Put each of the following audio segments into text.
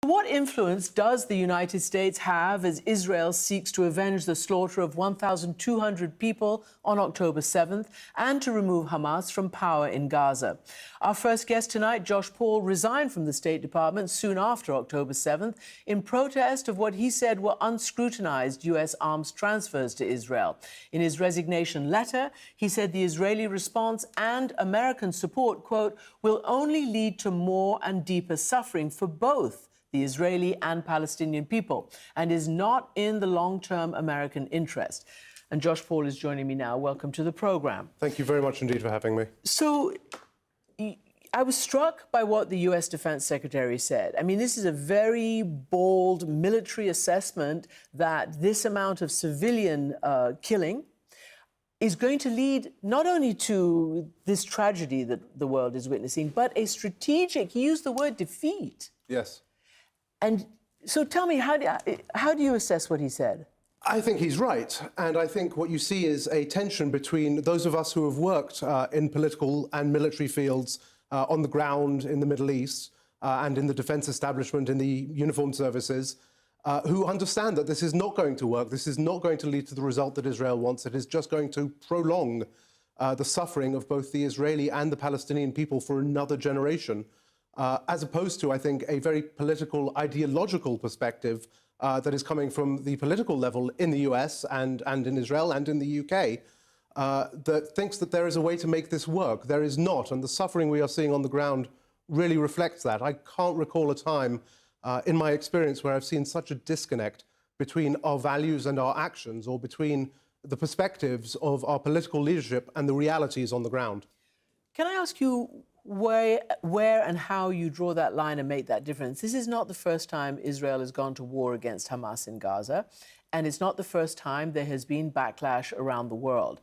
What influence does the United States have as Israel seeks to avenge the slaughter of 1,200 people on October 7th and to remove Hamas from power in Gaza? Our first guest tonight, Josh Paul, resigned from the State Department soon after October 7th in protest of what he said were unscrutinized U.S. arms transfers to Israel. In his resignation letter, he said the Israeli response and American support, quote, will only lead to more and deeper suffering for both the Israeli and Palestinian people, and is not in the long-term American interest. And Josh Paul is joining me now. Welcome to the programme. Thank you very much indeed for having me. So, I was struck by what the US Defense Secretary said. I mean, this is a very bold military assessment that this amount of civilian killing is going to lead not only to this tragedy that the world is witnessing, but a strategic, he used the word defeat. Yes. And so tell me, how do you assess what he said? I think he's right. And I think what you see is a tension between those of us who have worked in political and military fields on the ground in the Middle East and in the defense establishment, in the uniformed services, who understand that this is not going to work. This is not going to lead to the result that Israel wants. It is just going to prolong the suffering of both the Israeli and the Palestinian people for another generation. As opposed to, I think, a very political, ideological perspective that is coming from the political level in the US and in Israel and in the UK, that thinks that there is a way to make this work. There is not, and the suffering we are seeing on the ground really reflects that. I can't recall a time in my experience where I've seen such a disconnect between our values and our actions, or between the perspectives of our political leadership and the realities on the ground. Can I ask you where and how you draw that line and make that difference? This is not the first time Israel has gone to war against Hamas in Gaza, and it's not the first time there has been backlash around the world.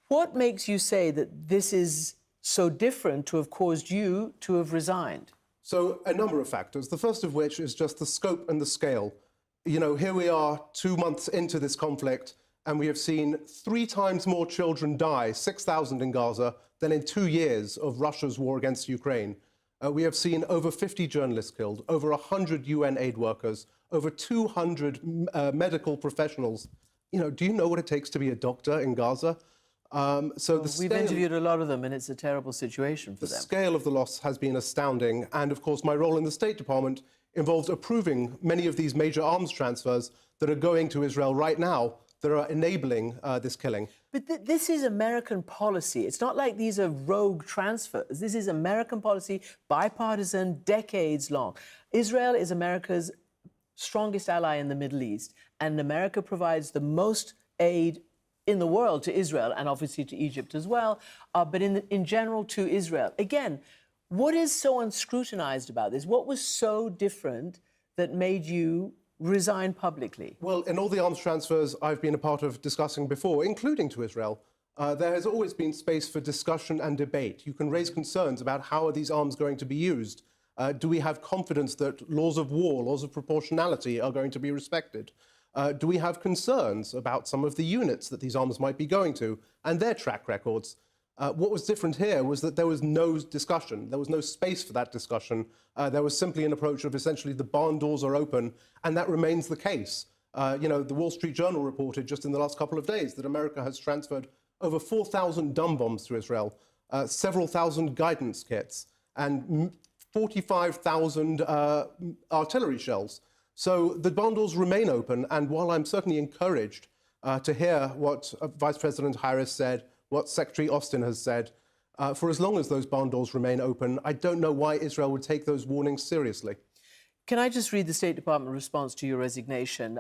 What makes you say that this is so different to have caused you to have resigned? So a number of factors, the first of which is just the scope and the scale. You know, here we are 2 months into this conflict, and we have seen 3 times more children die, 6,000 in Gaza, than in 2 years of Russia's war against Ukraine. We have seen over 50 journalists killed, over 100 UN aid workers, over 200 medical professionals. You know, do you know what it takes to be a doctor in Gaza? We've interviewed a lot of them, and it's a terrible situation for them. The scale of the loss has been astounding. And, of course, my role in the State Department involves approving many of these major arms transfers that are going to Israel right now, that are enabling this killing. But this is American policy. It's not like these are rogue transfers. This is American policy, bipartisan, decades long. Israel is America's strongest ally in the Middle East, and America provides the most aid in the world to Israel, and obviously to Egypt as well, but in general to Israel. Again, what is so unscrutinized about this? What was so different that made you resign publicly? Well, in all the arms transfers I've been a part of discussing before, including to Israel, there has always been space for discussion and debate. You can raise concerns about how are these arms going to be used. Do we have confidence that laws of war, laws of proportionality are going to be respected? Do we have concerns about some of the units that these arms might be going to and their track records? What was different here was that there was no discussion. There was no space for that discussion. There was simply an approach of essentially the barn doors are open, and that remains the case. You know, the Wall Street Journal reported just in the last couple of days that America has transferred over 4,000 dumb bombs to Israel, several thousand guidance kits, and 45,000 artillery shells. So the barn doors remain open, and while I'm certainly encouraged to hear what Vice President Harris said, what Secretary Austin has said, for as long as those barn doors remain open, I don't know why Israel would take those warnings seriously. Can I just read the State Department response to your resignation?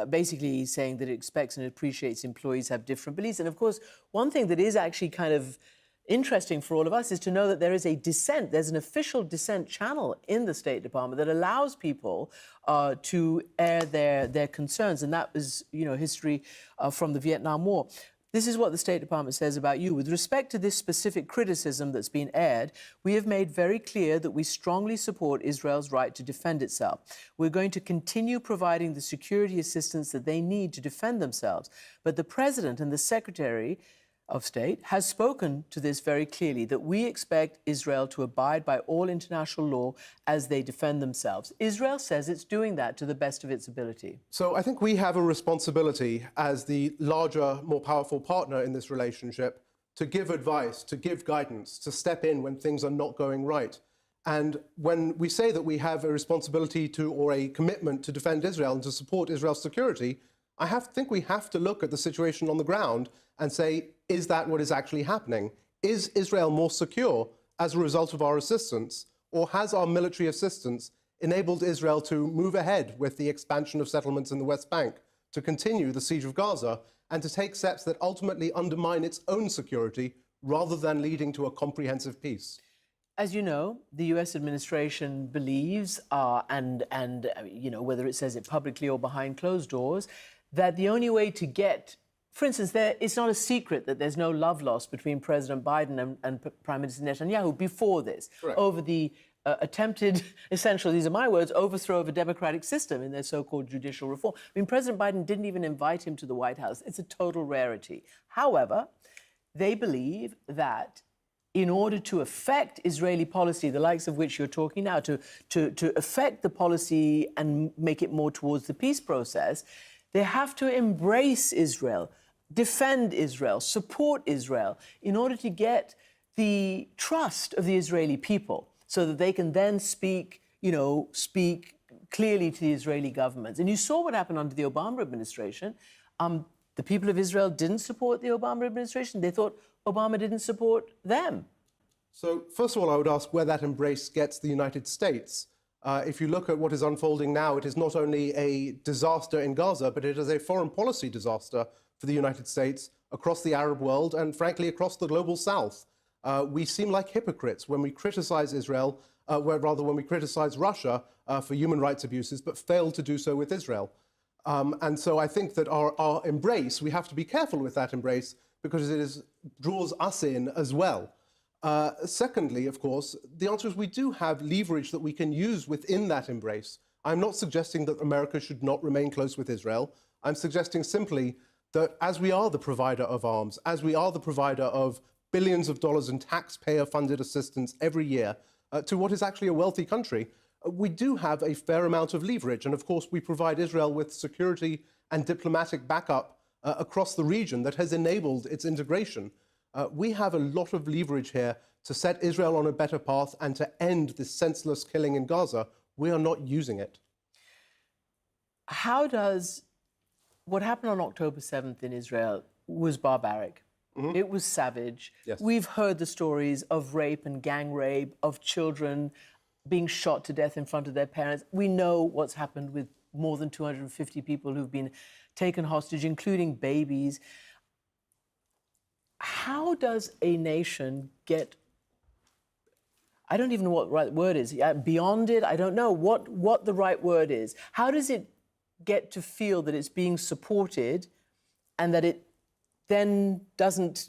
Basically saying that it expects and appreciates employees have different beliefs. And of course, one thing that is actually kind of interesting for all of us is to know that there is a dissent. There's an official dissent channel in the State Department that allows people to air their concerns. And that was, you know, history from the Vietnam War. This is what the State Department says about you. With respect to this specific criticism that's been aired, we have made very clear that we strongly support Israel's right to defend itself. We're going to continue providing the security assistance that they need to defend themselves. But the President and the Secretary of State, has spoken to this very clearly, that we expect Israel to abide by all international law as they defend themselves. Israel says it's doing that to the best of its ability. So I think we have a responsibility as the larger, more powerful partner in this relationship to give advice, to give guidance, to step in when things are not going right. And when we say that we have a responsibility to, or a commitment to defend Israel and to support Israel's security, I think we have to look at the situation on the ground and say, is that what is actually happening? Is Israel more secure as a result of our assistance, or has our military assistance enabled Israel to move ahead with the expansion of settlements in the West Bank, to continue the siege of Gaza, and to take steps that ultimately undermine its own security rather than leading to a comprehensive peace? As you know, the U.S. administration believes, you know, whether it says it publicly or behind closed doors, that the only way to get, for instance, it's not a secret that there's no love lost between President Biden and Prime Minister Netanyahu before this, Correct. over the attempted, essentially, these are my words, overthrow of a democratic system in their so-called judicial reform. I mean, President Biden didn't even invite him to the White House. It's a total rarity. However, they believe that in order to affect Israeli policy, the likes of which you're talking now, to affect the policy and make it more towards the peace process, they have to embrace Israel, defend Israel, support Israel, in order to get the trust of the Israeli people, so that they can then speak clearly to the Israeli governments. And you saw what happened under the Obama administration. The people of Israel didn't support the Obama administration. They thought Obama didn't support them. So, first of all, I would ask where that embrace gets the United States. If you look at what is unfolding now, it is not only a disaster in Gaza, but it is a foreign policy disaster for the United States across the Arab world and, frankly, across the global South. We seem like hypocrites when we criticize Israel, when we criticize Russia for human rights abuses, but fail to do so with Israel. And so I think that our embrace, we have to be careful with that embrace because it draws us in as well. Secondly, of course, the answer is we do have leverage that we can use within that embrace. I'm not suggesting that America should not remain close with Israel. I'm suggesting simply that as we are the provider of arms, as we are the provider of billions of dollars in taxpayer-funded assistance every year to what is actually a wealthy country, we do have a fair amount of leverage. And of course, we provide Israel with security and diplomatic backup across the region that has enabled its integration. We have a lot of leverage here to set Israel on a better path and to end this senseless killing in Gaza. We are not using it. How does what happened on October 7th in Israel was barbaric? Mm-hmm. It was savage. Yes. We've heard the stories of rape and gang rape, of children being shot to death in front of their parents. We know what's happened with more than 250 people who've been taken hostage, including babies. How does a nation get, I don't even know what the right word is, beyond it? I don't know what the right word is. How does it get to feel that it's being supported and that it then doesn't,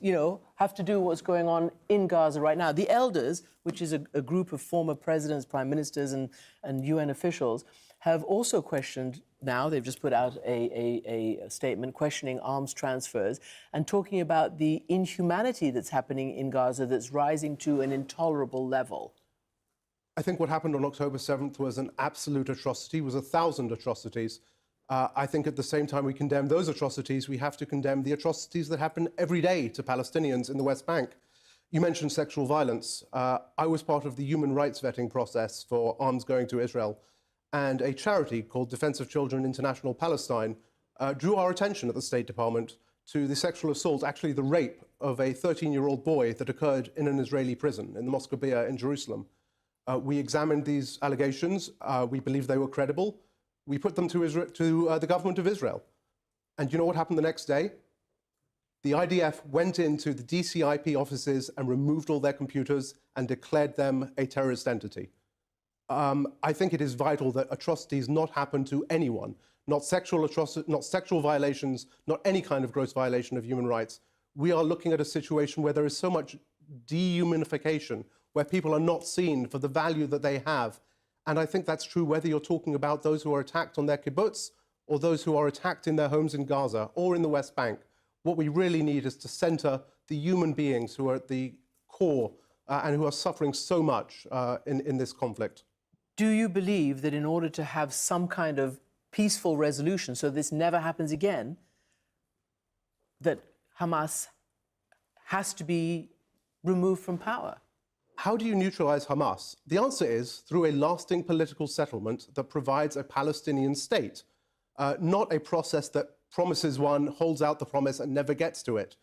have to do what's going on in Gaza right now? The Elders, which is a group of former presidents, prime ministers and UN officials, have also questioned now, they've just put out a statement questioning arms transfers and talking about the inhumanity that's happening in Gaza that's rising to an intolerable level. I think what happened on October 7th was an absolute atrocity, was 1,000 atrocities. I think at the same time we condemn those atrocities, we have to condemn the atrocities that happen every day to Palestinians in the West Bank. You mentioned sexual violence. I was part of the human rights vetting process for arms going to Israel, and a charity called Defense of Children International Palestine drew our attention at the State Department to the sexual assault, actually the rape of a 13-year-old boy that occurred in an Israeli prison in the Moscabia in Jerusalem. We examined these allegations. We believe they were credible. We put them to the government of Israel. And you know what happened the next day? The IDF went into the DCIP offices and removed all their computers and declared them a terrorist entity. I think it is vital that atrocities not happen to anyone, not sexual violations, not any kind of gross violation of human rights. We are looking at a situation where there is so much dehumanification, where people are not seen for the value that they have. And I think that's true whether you're talking about those who are attacked on their kibbutz or those who are attacked in their homes in Gaza or in the West Bank. What we really need is to center the human beings who are at the core and who are suffering so much in this conflict. Do you believe that in order to have some kind of peaceful resolution, so this never happens again, that Hamas has to be removed from power? How do you neutralize Hamas? The answer is through a lasting political settlement that provides a Palestinian state, not a process that promises one, holds out the promise and never gets to it.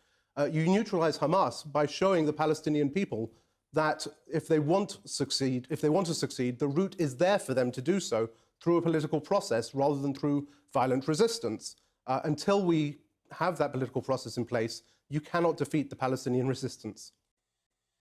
You neutralize Hamas by showing the Palestinian people that if they want to succeed, the route is there for them to do so through a political process rather than through violent resistance. Until we have that political process in place, you cannot defeat the Palestinian resistance.